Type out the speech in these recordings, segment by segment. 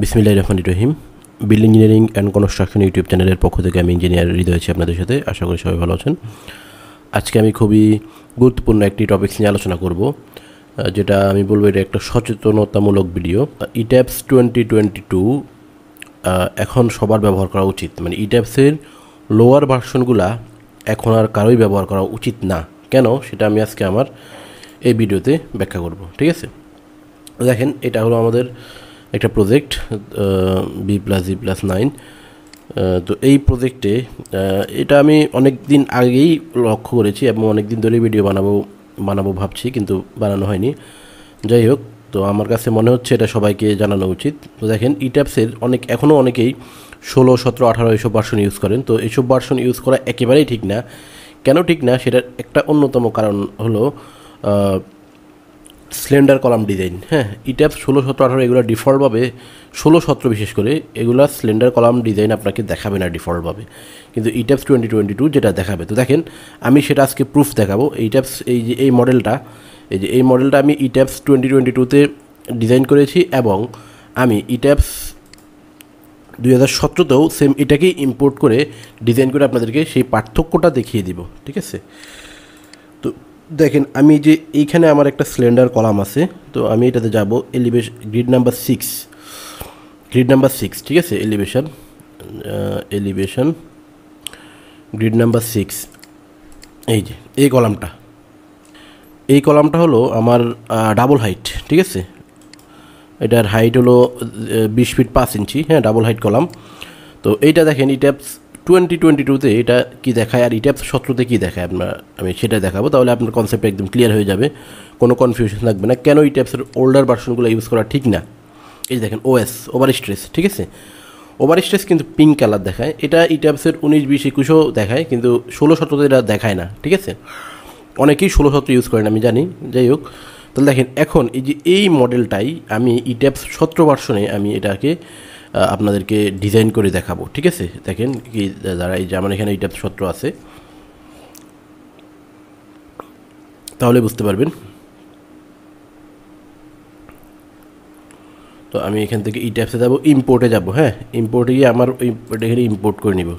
বিসমিল্লাহির রহমানির রহিম। Building engineering and construction YouTube চ্যানেলের পক্ষ থেকে আমি ইঞ্জিনিয়ার হৃদয় আছি আপনাদের সাথে। আশা করি সবাই ভালো আছেন। আজকে আমি খুবই গুরুত্বপূর্ণ একটি টপিকস নিয়ে আলোচনা করব, যেটা আমি বলবো এটা একটা সচেতনতামূলক ভিডিও। ইট্যাপস 2022 এখন সবার ব্যবহার করা উচিত। মানে ইট্যাপসের লোয়ার ভার্সনগুলা এখন আর কারোই ব্যবহার করা উচিত না। কেন, সেটা আমি আজকে আমার এই ভিডিওতে ব্যাখ্যা করব। ঠিক আছে, দেখেন এটা হলো আমাদের একটা প্রজেক্ট B+G+9। তো এই প্রজেক্টে এটা আমি অনেক দিন আগেই লক্ষ্য করেছি এবং অনেক দিন ধরেই ভিডিও বানাবো ভাবছি, কিন্তু বানানো হয়নি। যাই হোক, তো আমার কাছে মনে হচ্ছে এটা সবাইকে জানানো উচিত। তো দেখেন ইট্যাপসের এখনও অনেকেই 16, 17, 18 এইসব ভার্সন ইউজ করেন। তো এইসব ভার্সন ইউজ করা একেবারেই ঠিক না। কেন ঠিক না, সেটার একটা অন্যতম কারণ হলো স্লেন্ডার কলাম ডিজাইন। হ্যাঁ, ইট্যাপস 16, 17, 18 এগুলো ডিফল্টভাবে 16, 17 বিশেষ করে এগুলো স্লেন্ডার কলাম ডিজাইন আপনাকে দেখাবে না ডিফল্টভাবে, কিন্তু ইট্যাপস 2022 যেটা দেখাবে। তো দেখেন আমি সেটা আজকে প্রুফ দেখাবো। ইট্যাপস এই মডেলটা আমি ইট্যাপস 2022-তে ডিজাইন করেছি এবং আমি ইট্যাপস 2017-তেও সেম এটাকেই ইম্পোর্ট করে ডিজাইন করে আপনাদেরকে সেই পার্থক্যটা দেখিয়ে দিব। ঠিক আছে, তো দেখেন আমি যে এইখানে আমার একটা সিলিন্ডার কলাম আছে, তো আমি এটাতে যাব গ্রিড নাম্বার 6। ঠিক আছে, এলিভেশন গ্রিড নাম্বার 6। এই যে এই কলামটা হলো আমার ডাবল হাইট। ঠিক আছে, এটার হাইট হলো 20 ফিট 5 ইঞ্চি। হ্যাঁ, ডাবল হাইট কলাম। তো এইটা দেখেন ইট্যাপস 2022-তে এটা কি দেখায় আর ইট্যাপস 17-তে কী দেখায় আমি সেটা দেখাবো। তাহলে আপনার কনসেপ্ট একদম ক্লিয়ার হয়ে যাবে, কোনো কনফিউশন থাকবে না কেন ইট্যাপসের ওল্ডার ভার্সনগুলো ইউজ করা ঠিক না। এই দেখেন ওভার স্ট্রেস। ঠিক আছে, ওভার স্ট্রেস কিন্তু পিঙ্ক কালার দেখায়। এটা ইট্যাপসের 19, 20, 21-ও দেখায়, কিন্তু 16, 17-তে এটা দেখায় না। ঠিক আছে, অনেকেই 16, 17 ইউজ করেন আমি জানি। যাই হোক, তাহলে দেখেন এখন এই মডেলটাই আমি ইট্যাপস 17 ভার্সনে আমি এটাকে আপনাদেরকে ডিজাইন করে দেখাবো। ঠিক আছে, দেখেন কি যারা এই যে আমার এখানে ইট্যাপস 17 আছে, তাহলে বুঝতে পারবেন। তো আমি এখান থেকে ইট্যাপসে যাব, ইম্পোর্টে যাব। হ্যাঁ, ইম্পোর্টে গিয়ে আমার এখানে ইম্পোর্ট করে নিব।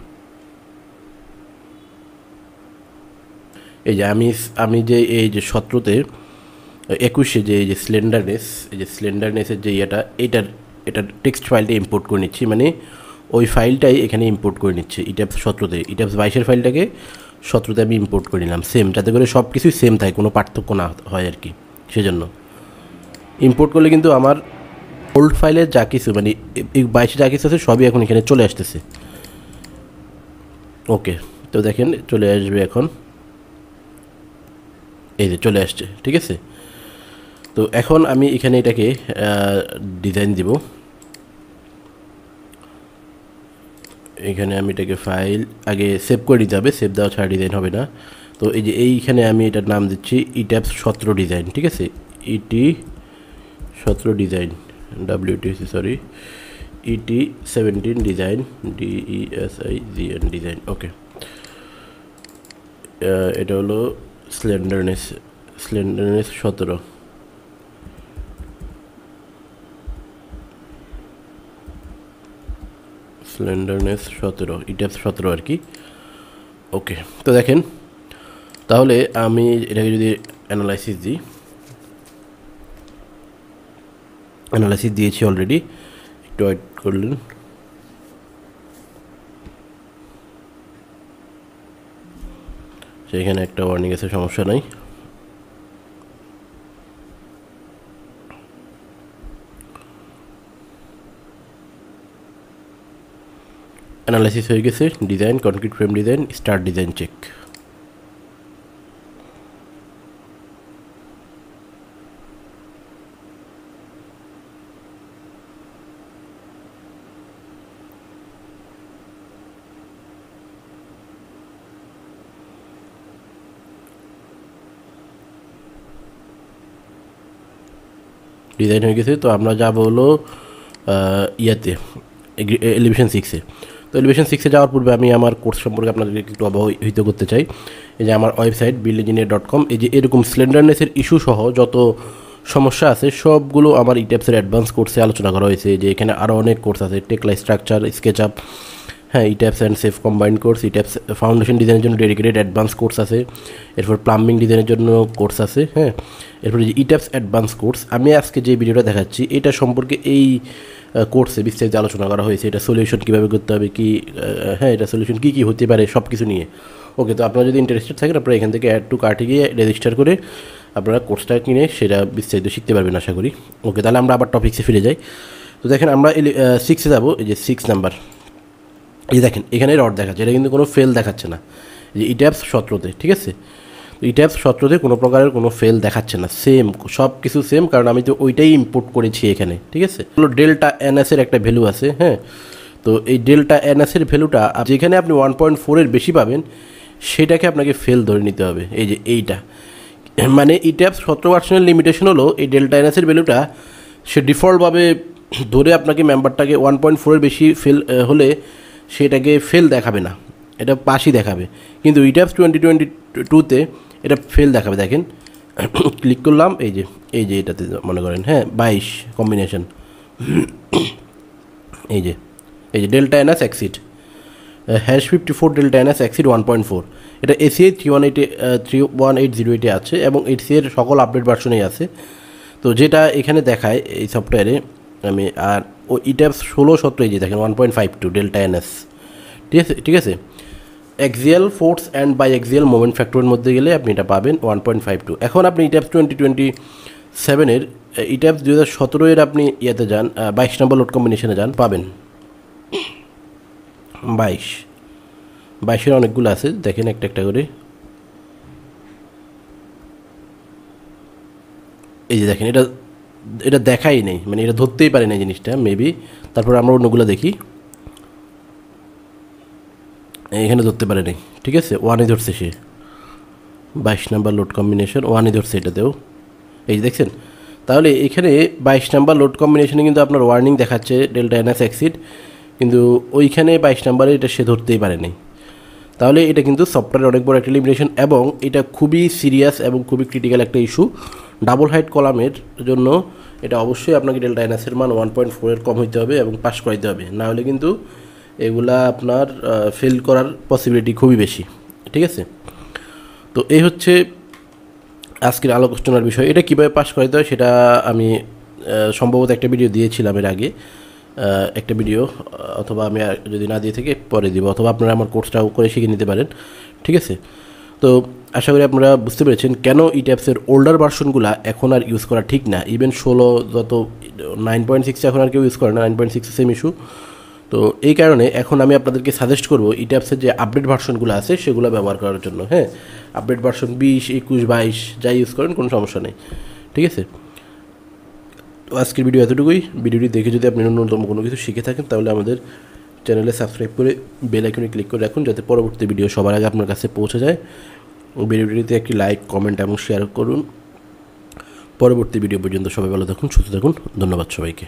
এই যে আমি যে এই যে 17-তে 21-এ যে এই যে স্লেন্ডারনেসের যে এটার টেক্সট ফাইলটা ইম্পোর্ট করে নিচ্ছি। মানে ওই ফাইলটাই এখানে ইম্পোর্ট করে নিচ্ছি ইট্যাপস 17-তে। ইট্যাপস 22-এর ফাইলটাকে 17-তে আমি ইম্পোর্ট করে নিলাম, সেম, যাতে করে সব কিছুই সেম থাকে, কোনো পার্থক্য না হয় আর কি। সেজন্য ইম্পোর্ট করলে কিন্তু আমার ওল্ড ফাইলের যা কিছু মানে 22-এ যা কিছু আছে সবই এখন এখানে চলে আসতেছে। ওকে, তো দেখেন চলে আসবে এখন, এই যে চলে আসছে। ঠিক আছে, তো এখন আমি এখানে এটাকে ডিজাইন দিব। এখানে আমি এটাকে ফাইল আগে সেভ করে নিতে হবে, সেভ দেওয়া ছাড়া ডিজাইন হবে না। তো এই যে এইখানে আমি এটার নাম দিচ্ছি ইট্যাপস 17 ডিজাইন। ঠিক আছে, ইটি 17 ডিজাইন, ইটি 17 ডিজাইন, DESIGN ডিজাইন। ওকে, এটা হলো স্লেন্ডারনেস 17। স্লেন্ডারনেস 17, ইট্যাপস 17 আর কি। ওকে, তো দেখেন তাহলে আমি এটাকে যদি অ্যানালাইসিস দিয়েছি অলরেডি, একটু ওয়েট করলেন। সেখানে একটা ওয়ার্নিং আছে, সমস্যা নাই। অ্যানালাইসিস হয়ে গেছে, design, concrete frame design, start design check. Design হয়ে গেছে। তো আমরা যাব হলো এলিভেশন 6-এ। তো এলিভেশন 6-এ যাওয়ার পূর্বে আমি আমার কোর্স সম্পর্কে আপনাদেরকে একটু অবহিত করতে চাই। এই যে আমার ওয়েবসাইট buildingineer.com, এই যে এরকম স্লেন্ডারনেসের ইস্যু সহ যত সমস্যা আছে সবগুলো আমার ইট্যাপসের অ্যাডভান্স কোর্সে আলোচনা করা হয়েছে, যে এখানে আরও অনেক কোর্স আছে, টেকলাই স্ট্রাকচার, স্কেচআপ, হ্যাঁ, ইট্যাপস and safe combined course, ইট্যাপস foundation ডিজাইনের জন্য ডেডিকেটেড অ্যাডভান্স কোর্স আছে, এরপর প্লাম্বিং ডিজাইনের জন্য কোর্স আছে, হ্যাঁ, এরপরে যে ইট্যাপস অ্যাডভান্স কোর্স। আমি আজকে যে ভিডিওটা দেখাচ্ছি এটা সম্পর্কে এই কোর্সে বিস্তারিত আলোচনা করা হয়েছে, এটা সলিউশন কীভাবে করতে হবে, কি হ্যাঁ, এটা সলিউশন কী কী হতে পারে সব কিছু নিয়ে। ওকে, তো আপনারা যদি ইন্টারেস্টেড থাকেন আপনারা এখান থেকে অ্যাড টু কার্টে গিয়ে রেজিস্টার করে আপনারা কোর্সটা কিনে সেটা বিস্তারিত শিখতে পারবেন আশা করি। ওকে, তাহলে আমরা আবার টপিক্সে ফিরে যাই। তো দেখেন আমরা 6-এ যাবো, এই যে 6 নাম্বার, এই দেখেন এখানে রড দেখাচ্ছে, এটা কিন্তু কোনো ফেল দেখাচ্ছে না, যে ইট্যাপস 17-তে, ঠিক আছে। তো ইট্যাপস 17-তে কোনো প্রকারের কোনো ফেল দেখাচ্ছে না, সেম সব কিছু সেম, কারণ আমি তো ওইটাই ইম্পোর্ট করেছি এখানে, ঠিক আছে। ডেল্টা এনএসের একটা ভ্যালু আছে, হ্যাঁ, তো এই ডেল্টা এনএসের ভ্যালুটা যেখানে আপনি 1.4-এর বেশি পাবেন সেটাকে আপনাকে ফেল ধরে নিতে হবে। এই যে এইটা মানে ইট্যাপস 17 লিমিটেশন হলো এই ডেল্টা এনএসের ভ্যালুটা সে ডিফল্টভাবে ধরে আপনাকে মেম্বারটাকে 1.4-এর বেশি ফেল হলে সেটাকে ফেল দেখাবে না, এটা পাসই দেখাবে। কিন্তু ইট্যাপস 2022-তে এটা ফেল দেখাবে। দেখেন ক্লিক করলাম, এই যে এটাতে মনে করেন, হ্যাঁ, 22 কম্বিনেশন, এই যে delta NS exceed #54 delta NS exceed 1.4, এটা ACI 31808-এ আছে এবং ACI-এর সকল আপডেট ভার্সনেই আছে। তো যেটা এখানে দেখায় এই সফটওয়্যারে আমি, আর ও ইট্যাপস 16-17 যে দেখেন 1.52 ডেল্টা এনএস, ঠিক আছে। Axial force and biaxial moment ফ্যাক্টরের মধ্যে গেলে আপনি এটা পাবেন 1.52। এখন আপনি ইট্যাপস 2027-এর ইট্যাপস 2017-এর আপনি ইয়েতে যান, 22 নম্বর লোড কম্বিনেশনে যান, পাবেন 22-এর অনেকগুলো আছে, দেখেন একটা একটা করে। এই যে দেখেন এটা দেখাই নেই, মানে এটা ধরতেই পারে না জিনিসটা মেবি। তারপর আমরা অন্যগুলো দেখি, এখানে ধরতে পারে নাই, ঠিক আছে, 1-ই ধরছে সে, 22 নাম্বার লোড কম্বিনেশন 1-ই ধরছে এটাতেও, এই যে দেখছেন। তাহলে এখানে 22 নাম্বার লোড কম্বিনেশনে কিন্তু আপনার ওয়ার্নিং দেখাচ্ছে ডেল্টা এনএস এক্সিড, কিন্তু ওইখানে 22 নাম্বারে এটা সে ধরতেই পারে নাই। তাহলে এটা কিন্তু সফটওয়্যারের অনেক বড় একটা লিমিটেশন এবং এটা খুবই সিরিয়াস এবং খুবই ক্রিটিক্যাল একটা ইস্যু। ডাবল হাইট কলামের জন্য এটা অবশ্যই আপনাকে ডেল্টা এনএসের মান 1.4-এর কম হইতে হবে এবং পাস করাইতে হবে, না হলে কিন্তু এগুলা আপনার ফেল করার পসিবিলিটি খুবই বেশি, ঠিক আছে। তো এই হচ্ছে আজকের আলোচনার বিষয়। এটা কীভাবে পাস করাইতে হয় সেটা আমি সম্ভবত একটা ভিডিও দিয়েছিলাম এর আগে, একটা ভিডিও, অথবা আমি যদি না দিয়ে থেকে পরে দিব, অথবা আপনারা আমার কোর্সটাও করে শিখে নিতে পারেন, ঠিক আছে। তো আশা করি আপনারা বুঝতে পেরেছেন কেন ইট্যাপসের ওল্ডার ভার্সনগুলো এখন আর ইউজ করা ঠিক না। ইভেন 16 যত 9.6 এখন আর কেউ ইউজ করে না, 9.6 সেম ইস্যু। তো এই কারণে এখন আমি আপনাদেরকে সাজেস্ট করবো ইট্যাপসের যে আপডেট ভার্সনগুলো আছে সেগুলো ব্যবহার করার জন্য, হ্যাঁ, আপডেট ভার্সন 20, 21, 22 যাই ইউজ করেন কোনো সমস্যা নেই, ঠিক আছে। তো আজকের ভিডিও এতটুকুই। ভিডিওটি দেখে যদি আপনি ন্যূনতম কোনো কিছু শিখে থাকেন তাহলে আমাদের চ্যানেলে সাবস্ক্রাইব করে বেল আইকনে ক্লিক করে রাখুন, যাতে পরবর্তী ভিডিও সবার আগে আপনার কাছে পৌঁছে যায়। ভিডিওটিতে একটি লাইক, কমেন্ট এবং শেয়ার করুন। পরবর্তী ভিডিও পর্যন্ত সবাই ভালো থাকুন, সুস্থ থাকুন। ধন্যবাদ সবাইকে।